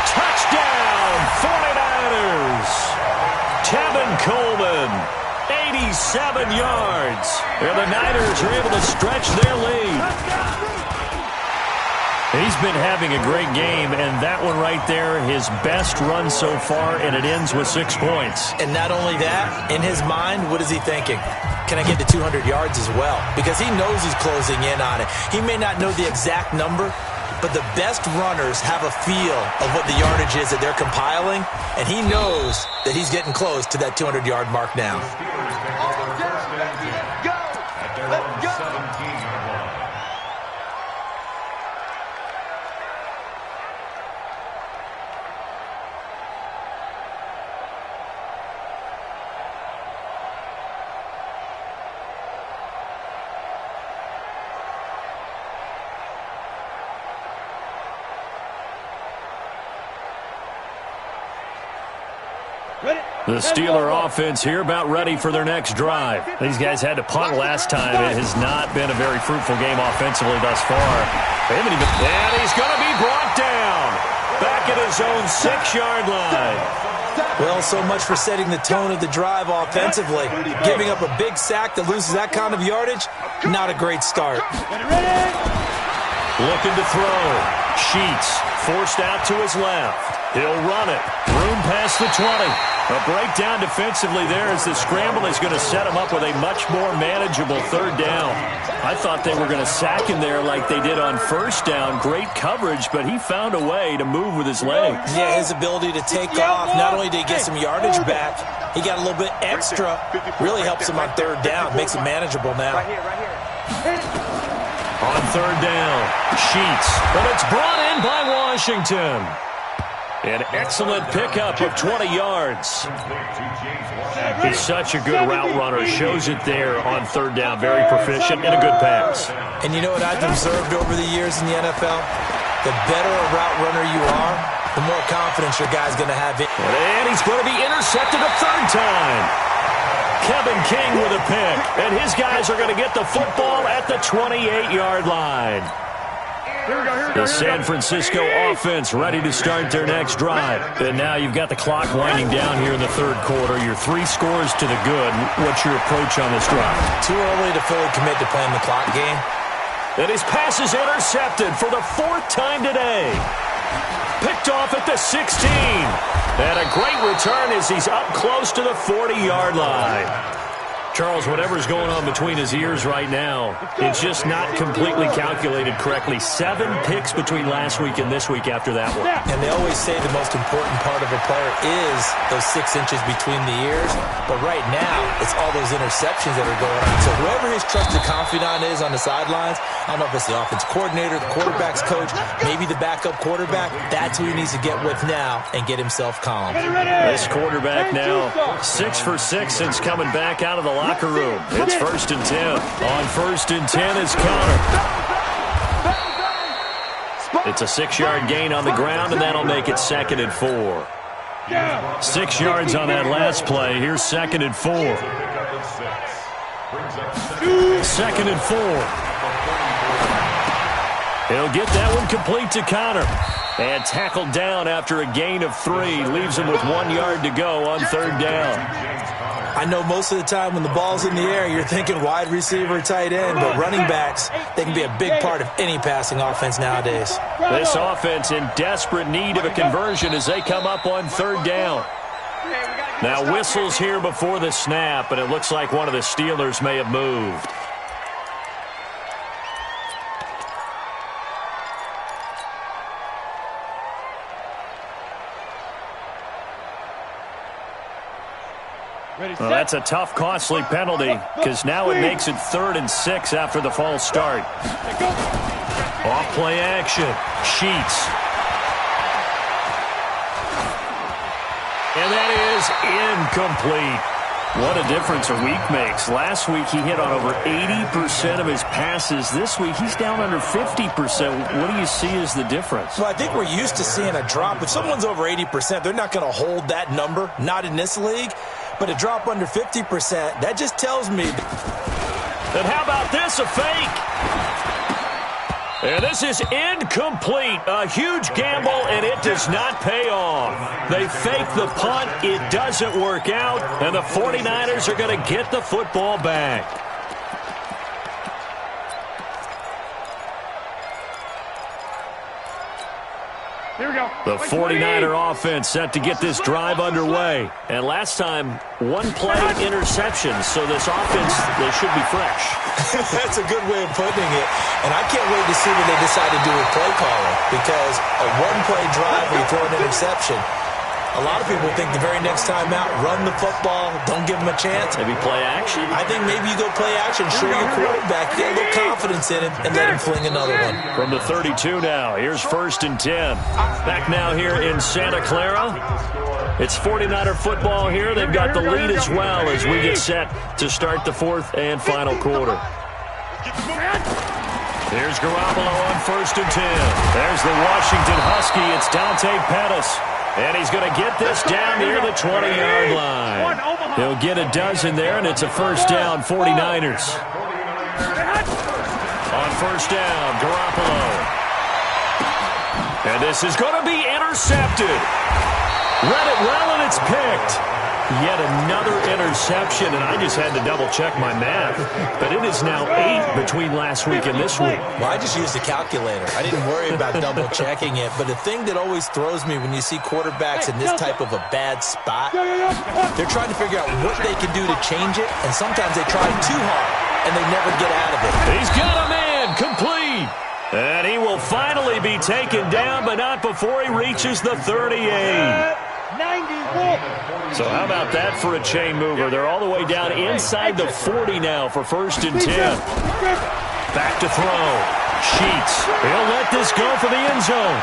Touchdown, 49ers. Tevin Coleman, 87 yards. And the Niners are able to stretch their lead. He's been having a great game, and that one right there, his best run so far, and it ends with 6 points. And not only that, in his mind, what is he thinking? Can I get to 200 yards as well? Because he knows he's closing in on it. He may not know the exact number, but the best runners have a feel of what the yardage is that they're compiling, and he knows that he's getting close to that 200-yard mark now. The Steeler offense here about ready for their next drive. These guys had to punt last time. It has not been a very fruitful game offensively thus far. They haven't even... And he's going to be brought down. Back at his own 6-yard line. Well, so much for setting the tone of the drive offensively. Giving up a big sack that loses that kind of yardage, not a great start. Looking to throw. Sheets forced out to his left. He'll run it. Room past the 20. A breakdown defensively there as the scramble is going to set him up with a much more manageable 3rd down. I thought they were going to sack him there like they did on 1st down. Great coverage, but he found a way to move with his legs. Yeah, his ability to take off. Not only did he get some yardage back, he got a little bit extra. Really helps him on 3rd down. Makes it manageable now. On 3rd down, Sheets. But it's brought in by Washington. An excellent pickup of 20 yards. He's such a good route runner. Shows it there on 3rd down. Very proficient and a good pass. And you know what I've observed over the years in the NFL? The better a route runner you are, the more confidence your guy's going to have. And he's going to be intercepted a 3rd time. Kevin King with a pick. And his guys are going to get the football at the 28-yard line. The San Francisco offense ready to start their next drive. And now you've got the clock winding down here in the 3rd quarter. Your 3 scores to the good. What's your approach on this drive? Too early to fully commit to playing the clock game. And his pass is intercepted for the 4th time today. Picked off at the 16. And a great return as he's up close to the 40-yard line. Charles, whatever's going on between his ears right now, it's just not completely calculated correctly. 7 picks between last week and this week after that one. And they always say the most important part of a player is those 6 inches between the ears. But right now, it's all those interceptions that are going on. So whoever his trusted confidant is on the sidelines, I don't know if it's the offense coordinator, the quarterback's coach, maybe the backup quarterback, that's who he needs to get with now and get himself calm. This quarterback now 6 for 6 since coming back out of the locker room. It's 1st and 10. On 1st and 10 is Connor. It's a 6-yard gain on the ground, and that'll make it 2nd and 4. 6 yards on that last play. Here's 2nd and 4. 2nd and 4. He'll get that one complete to Connor. And tackled down after a gain of 3. Leaves him with 1 yard to go on 3rd down. I know most of the time when the ball's in the air, you're thinking wide receiver, tight end, but running backs, they can be a big part of any passing offense nowadays. This offense in desperate need of a conversion as they come up on 3rd down. Now whistles here before the snap, and it looks like one of the Steelers may have moved. Well, that's a tough, costly penalty because now it makes it 3rd and 6 after the false start. Off play action. Sheets. And that is incomplete. What a difference a week makes. Last week he hit on over 80% of his passes. This week he's down under 50%. What do you see as the difference? Well, I think we're used to seeing a drop. If someone's over 80%, they're not going to hold that number. Not in this league. But a drop under 50%, that just tells me. And how about this, a fake? And this is incomplete. A huge gamble, and it does not pay off. They fake the punt. It doesn't work out, and the 49ers are going to get the football back. Here we go. The 49er offense set to get this drive underway. And last time, 1 play interception. So this offense, they should be fresh. That's a good way of putting it. And I can't wait to see what they decide to do with play calling. Because a 1-play drive where you throw an interception, a lot of people think the very next time out, run the football, don't give them a chance. Maybe play action? I think maybe you go play action, show your quarterback, get a little confidence in him, and let him fling another one. From the 32 now, here's 1st and 10. Back now here in Santa Clara. It's 49er football here. They've got the lead as well as we get set to start the 4th and final quarter. Here's Garoppolo on 1st and 10. There's the Washington Husky. It's Dante Pettis. And he's going to get this down near the 20-yard line. He'll get a dozen there, and it's a first down, 49ers. On first down, Garoppolo. And this is going to be intercepted. Read it well, and it's picked. Yet another interception, and I just had to double-check my math. But it is now 8 between last week and this week. Well, I just used a calculator. I didn't worry about double-checking it. But the thing that always throws me when you see quarterbacks in this type of a bad spot, they're trying to figure out what they can do to change it, and sometimes they try too hard, and they never get out of it. He's got a man, complete. And he will finally be taken down, but not before he reaches the 38. So how about that for a chain mover? They're all the way down inside the 40 now for first and 10. Back to throw. Sheets. He'll let this go for the end zone.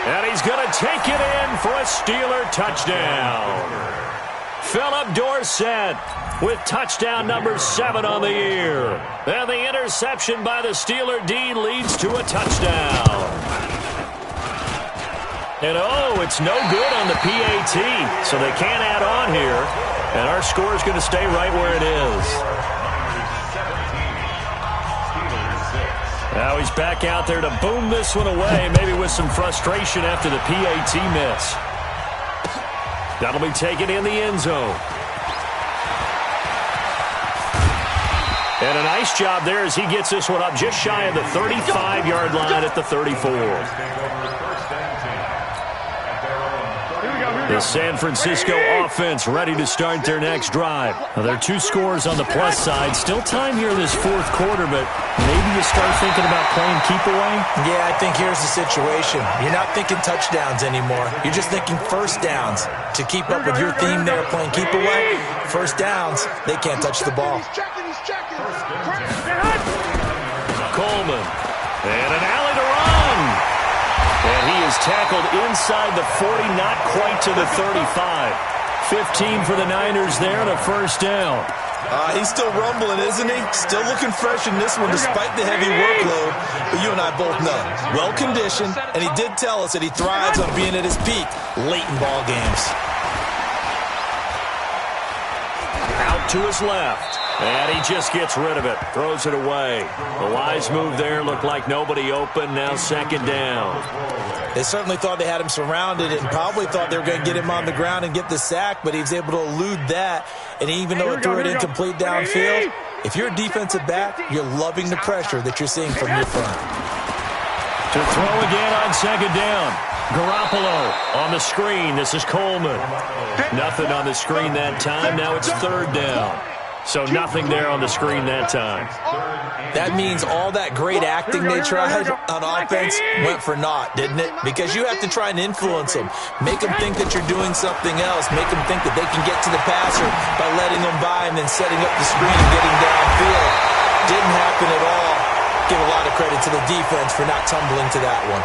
And he's going to take it in for a Steeler touchdown. Philip Dorsett with touchdown number 7 on the year. And the interception by the Steeler D leads to a touchdown. And, it's no good on the PAT, so they can't add on here. And our score is going to stay right where it is. Now he's back out there to boom this one away, maybe with some frustration after the PAT miss. That'll be taken in the end zone. And a nice job there as he gets this one up just shy of the 35-yard line at the 34. The San Francisco offense ready to start their next drive. Now, there are 2 scores on the plus side. Still time here in this fourth quarter, but maybe you start thinking about playing keep away? Yeah, I think here's the situation. You're not thinking touchdowns anymore. You're just thinking first downs. To keep up with your theme there, playing keep away, first downs, they can't touch the ball. Coleman. And an alley to run. And he is tackled inside the 40, not quite to the 35. 15 for the Niners there and a first down. He's still rumbling, isn't he? Still looking fresh in this one despite the heavy workload. But you and I both know, well-conditioned, and he did tell us that he thrives on being at his peak late in ball games. Out to his left. And he just gets rid of it. Throws it away. The wise move there. Looked like nobody open. Now second down. They certainly thought they had him surrounded and probably thought they were going to get him on the ground and get the sack, but he was able to elude that. And even though it threw it incomplete downfield, if you're a defensive back, you're loving the pressure that you're seeing from your front. To throw again on second down. Garoppolo on the screen. This is Coleman. Nothing on the screen that time. Now it's third down. So nothing there on the screen that time. That means all that great acting they tried on offense went for naught, didn't it? Because you have to try and influence them. Make them think that you're doing something else. Make them think that they can get to the passer by letting them by and then setting up the screen and getting downfield. Didn't happen at all. Give a lot of credit to the defense for not tumbling to that one.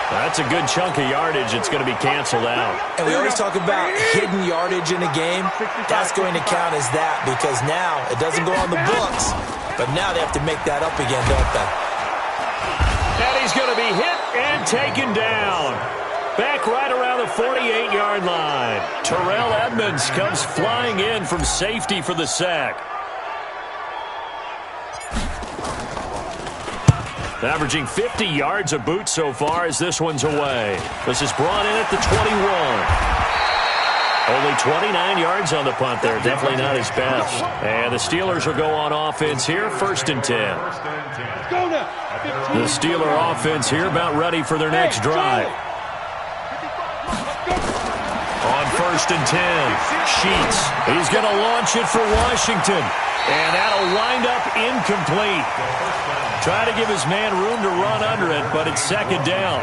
That's a good chunk of yardage. It's going to be canceled out. And we always talk about hidden yardage in a game. That's going to count as that because now it doesn't go on the books, but now they have to make that up again, don't they? And he's going to be hit and taken down. Back right around the 48-yard line. Terrell Edmonds comes flying in from safety for the sack. Averaging 50 yards a boot so far as this one's away. This is brought in at the 21. Only 29 yards on the punt there. Definitely not his best. And the Steelers will go on offense here, first and 10. The Steeler offense here about ready for their next drive. On first and 10, Sheets. He's going to launch it for Washington. And that'll wind up incomplete. Try to give his man room to run under it, but it's second down.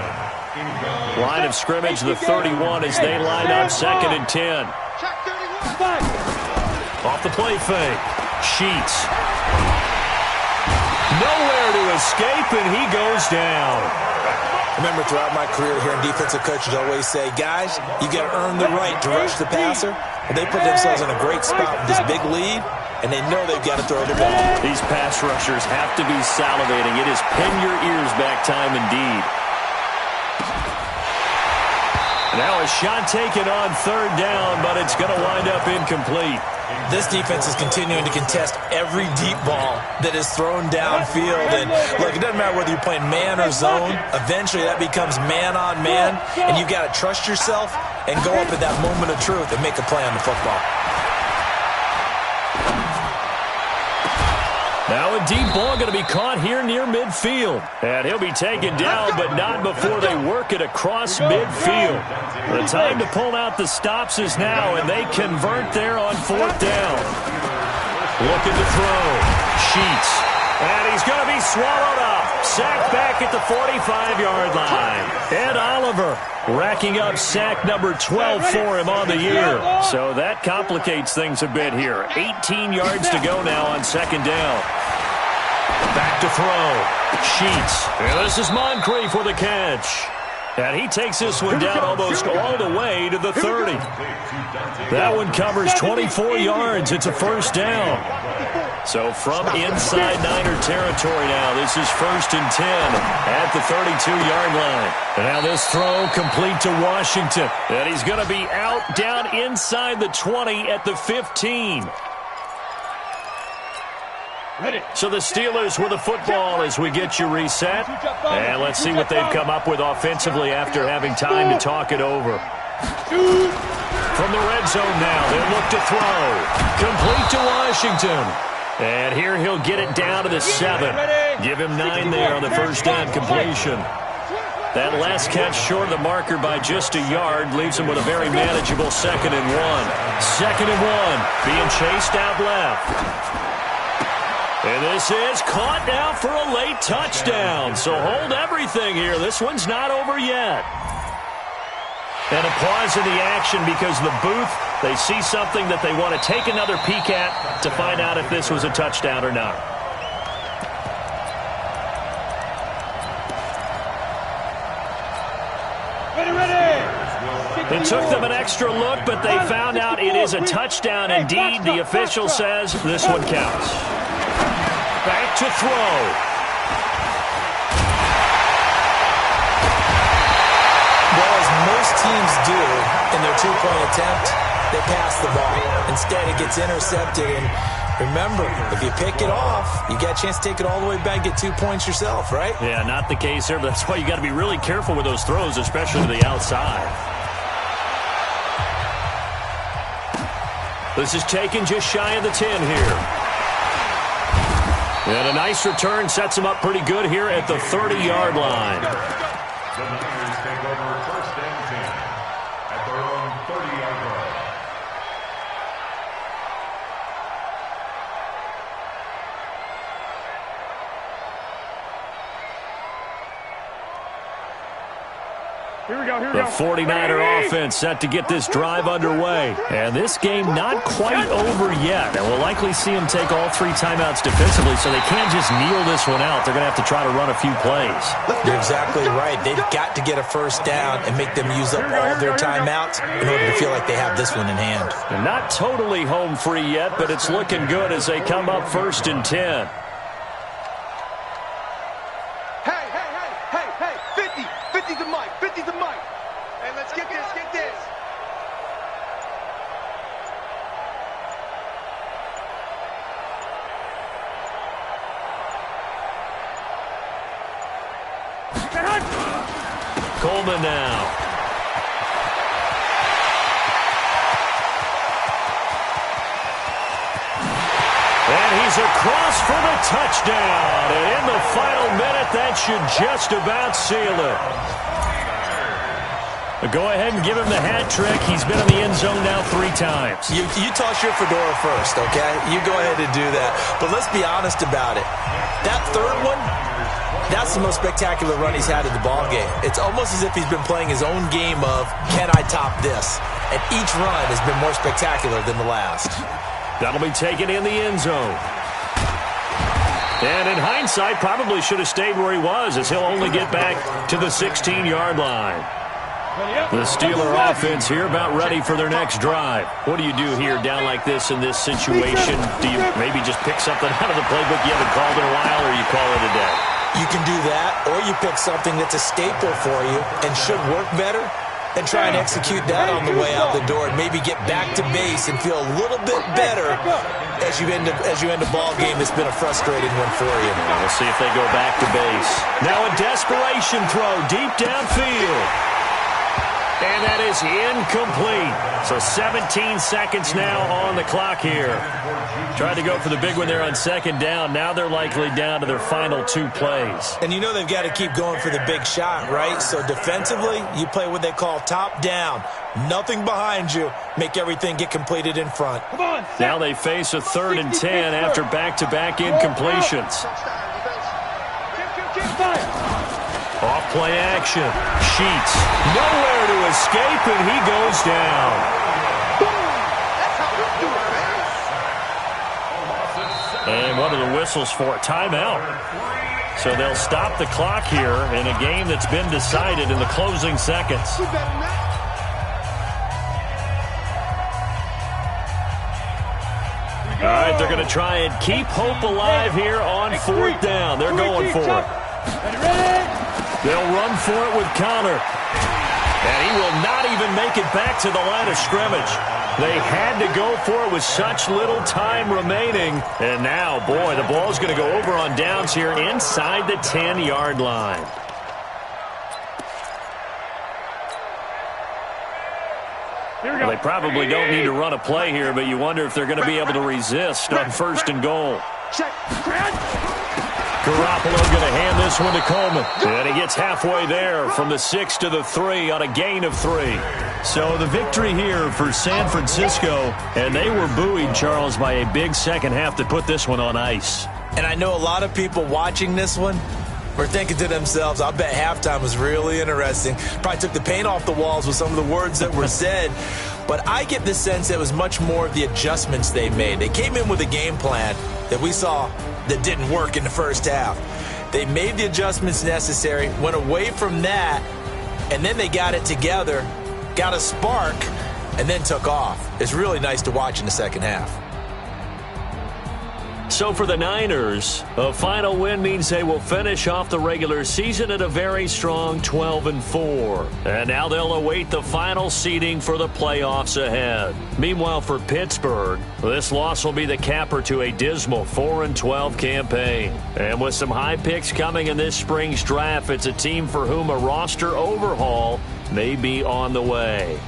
Line of scrimmage, the 31, as they line up second and 10. Off the play fake. Sheets. Nowhere to escape, and he goes down. Remember, throughout my career here in defensive coaches always say, guys, you got to earn the right to rush the passer. And they put themselves in a great spot with this big lead, and they know they've got to throw the ball. These pass rushers have to be salivating. It is pin your ears back time indeed. Now a shot taken on third down, but it's going to wind up incomplete. This defense is continuing to contest every deep ball that is thrown downfield. And look, it doesn't matter whether you're playing man or zone. Eventually that becomes man on man, and you've got to trust yourself and go up at that moment of truth and make a play on the football. Now a deep ball going to be caught here near midfield. And he'll be taken down, but not before they work it across midfield. The time to pull out the stops is now, and they convert there on fourth down. Looking to throw. Sheets. And he's going to be swallowed up. Sacked back at the 45-yard line. Ed Oliver racking up sack number 12 for him on the year. So that complicates things a bit here. 18 yards to go now on second down. Back to throw. Sheets. And this is Moncrief with a catch. And he takes this one down almost all the way to the 30. That one covers 24 yards. It's a first down. So from inside Niner territory now, this is 1st and 10 at the 32-yard line. And now this throw complete to Washington. And he's going to be out down inside the 20 at the 15. So the Steelers with the football as we get you reset. And let's see what they've come up with offensively after having time to talk it over. From the red zone now, they'll look to throw. Complete to Washington. And here he'll get it down to the 7. Give him 9 there on the first down completion. That last catch short of the marker by just a yard leaves him with a very manageable 2nd and 1. 2nd and 1, being chased out left. And this is caught now for a late touchdown. So hold everything here. This one's not over yet. And a pause in the action because the booth, they see something that they want to take another peek at to find out if this was a touchdown or not. It took them an extra look, but they found out it is a touchdown indeed. The official says this one counts. Back to throw. Well, as most teams do in their two-point attempt, they pass the ball. Instead, it gets intercepted. And remember, if you pick it off, you got a chance to take it all the way back, get 2 points yourself, right? Yeah, not the case here, but that's why you got to be really careful with those throws, especially to the outside. This is taken just shy of the 10 here. And a nice return sets him up pretty good here at the 30-yard line. The Niners take over 1st and 10 at their own 30-yard line. Here we go, here we The go. 49er offense set to get this drive underway. And this game not quite over yet. And we'll likely see them take all 3 timeouts defensively, so they can't just kneel this one out. They're going to have to try to run a few plays. You're exactly right. They've got to get a first down and make them use up all their timeouts in order to feel like they have this one in hand. And not totally home free yet, but it's looking good as they come up 1st and 10. Hey, 50's the mic, 50's the mic. Hey, let's get this, get this. Coleman now. And he's across for the touchdown. And in the final minute, that should just about seal it. Go ahead and give him the hat trick. He's been in the end zone now 3 times. You toss your fedora first, okay? You go ahead and do that. But let's be honest about it. That third one, that's the most spectacular run he's had in the ballgame. It's almost as if he's been playing his own game of, can I top this? And each run has been more spectacular than the last. That'll be taken in the end zone. And in hindsight, probably should have stayed where he was, as he'll only get back to the 16-yard line. The Steeler offense here about ready for their next drive. What do you do here down like this in this situation? Do you maybe just pick something out of the playbook you haven't called in a while, or you call it a day? You can do that, or you pick something that's a staple for you and should work better and try and execute that on the way out the door and maybe get back to base and feel a little bit better as you end a ball game that's been a frustrating one for you. We'll see if they go back to base. Now a desperation throw deep downfield. And that is incomplete. So 17 seconds now on the clock here. Tried to go for the big one there on second down. Now they're likely down to their final 2 plays. And you know they've got to keep going for the big shot, right? So defensively, you play what they call top down. Nothing behind you. Make everything get completed in front. Now they face a 3rd and 10 after back-to-back incompletions. Off play action. Sheets. Nowhere to escape, and he goes down. And one of the whistles for a timeout. So they'll stop the clock here in a game that's been decided in the closing seconds. All right, they're going to try and keep hope alive here on 4th down. They're going for it. They'll run for it with Connor. And he will not even make it back to the line of scrimmage. They had to go for it with such little time remaining. And now, boy, the ball's going to go over on downs here inside the 10-yard line. Well, they probably don't need to run a play here, but you wonder if they're going to be able to resist on 1st and goal. Garoppolo going to hand this one to Coleman. And he gets halfway there from the 6 to the 3 on a gain of 3. So the victory here for San Francisco, and they were buoyed, Charles, by a big second half to put this one on ice. And I know a lot of people watching this one were thinking to themselves, I bet halftime was really interesting. Probably took the paint off the walls with some of the words that were said. But I get the sense it was much more of the adjustments they made. They came in with a game plan that we saw that didn't work in the first half. They made the adjustments necessary, went away from that, and then they got it together, got a spark, and then took off. It's really nice to watch in the second half. So for the Niners, a final win means they will finish off the regular season at a very strong 12-4. And now they'll await the final seeding for the playoffs ahead. Meanwhile, for Pittsburgh, this loss will be the capper to a dismal 4-12 campaign. And with some high picks coming in this spring's draft, it's a team for whom a roster overhaul may be on the way.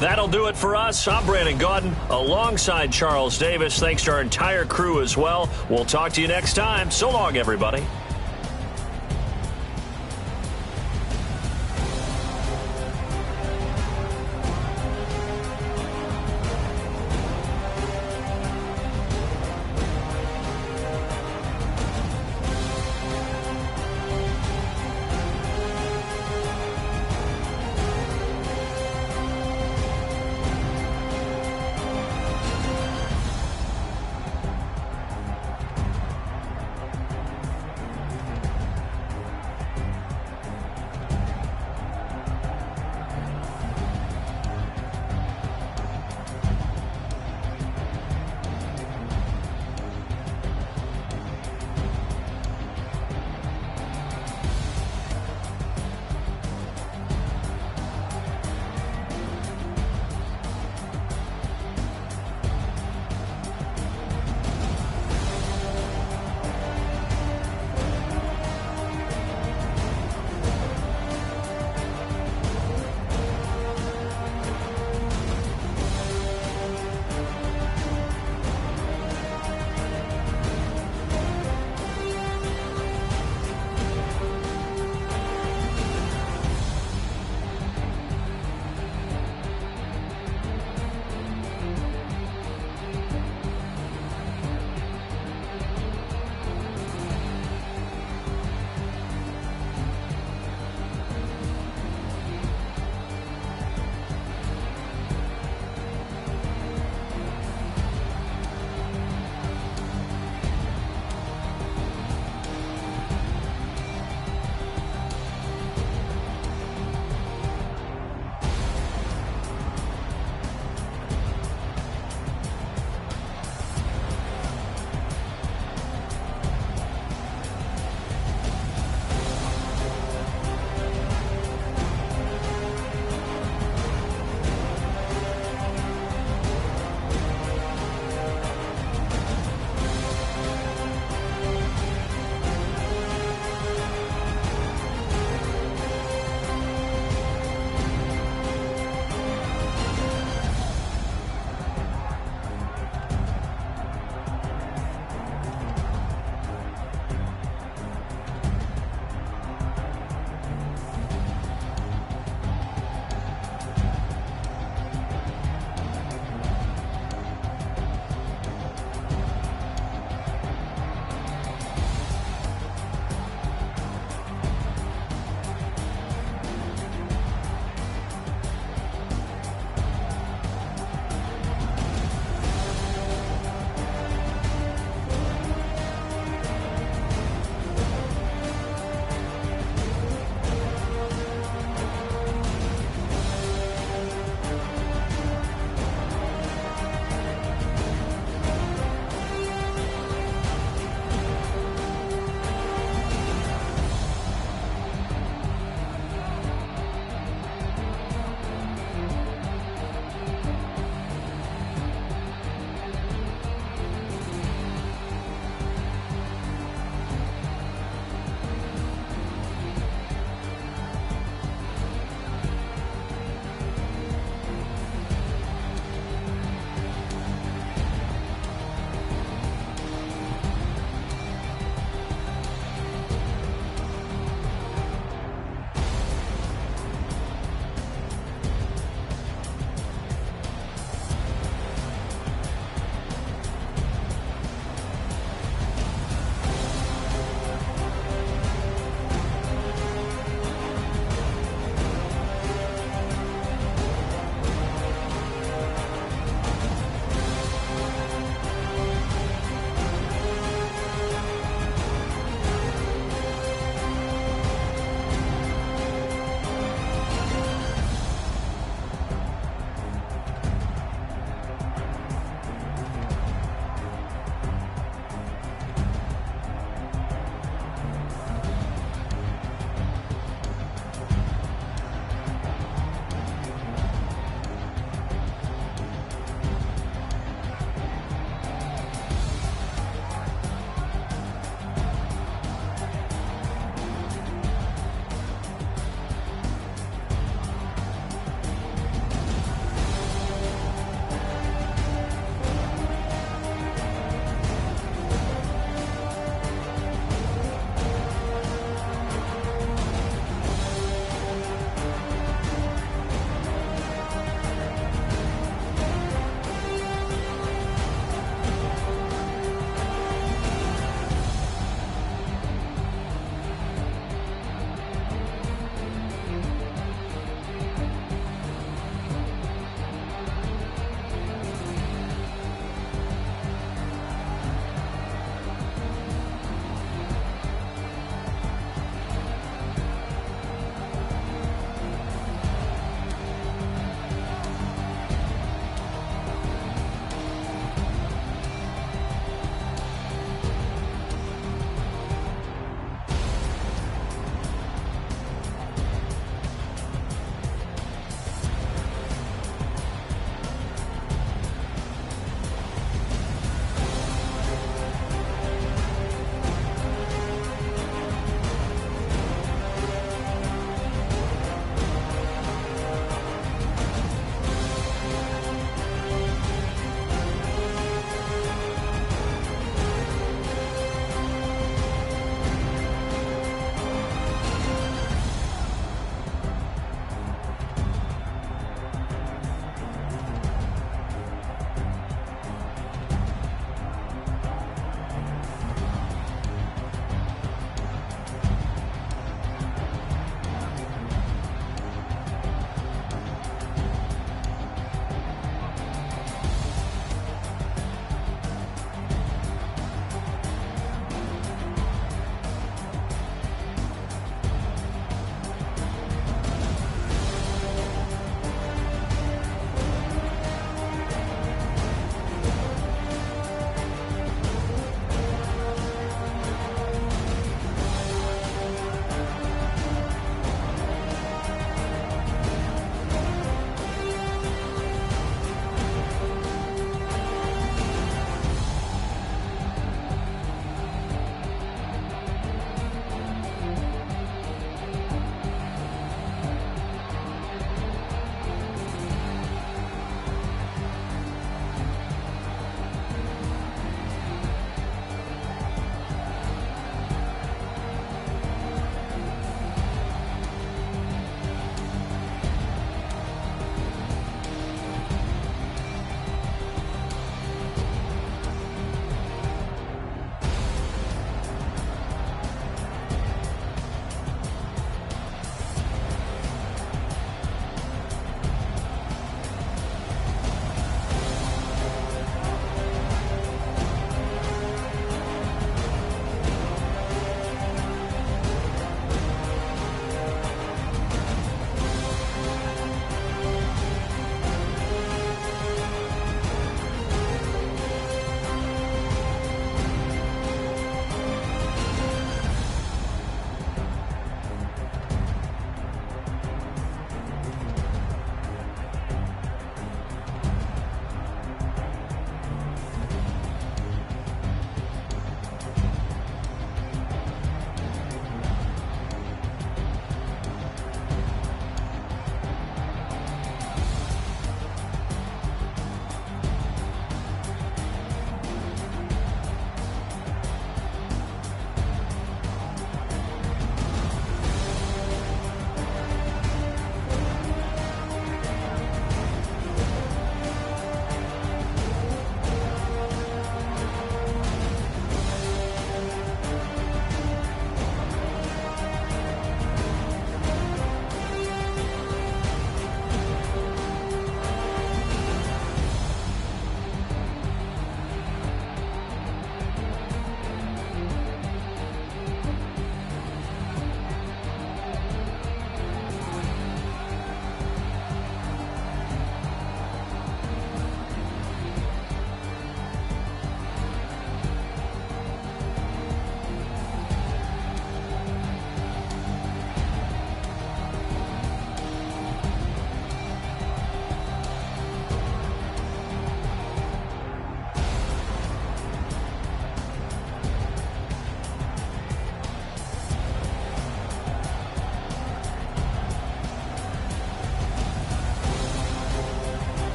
That'll do it for us. I'm Brandon Gaudin alongside Charles Davis. Thanks to our entire crew as well. We'll talk to you next time. So long, everybody.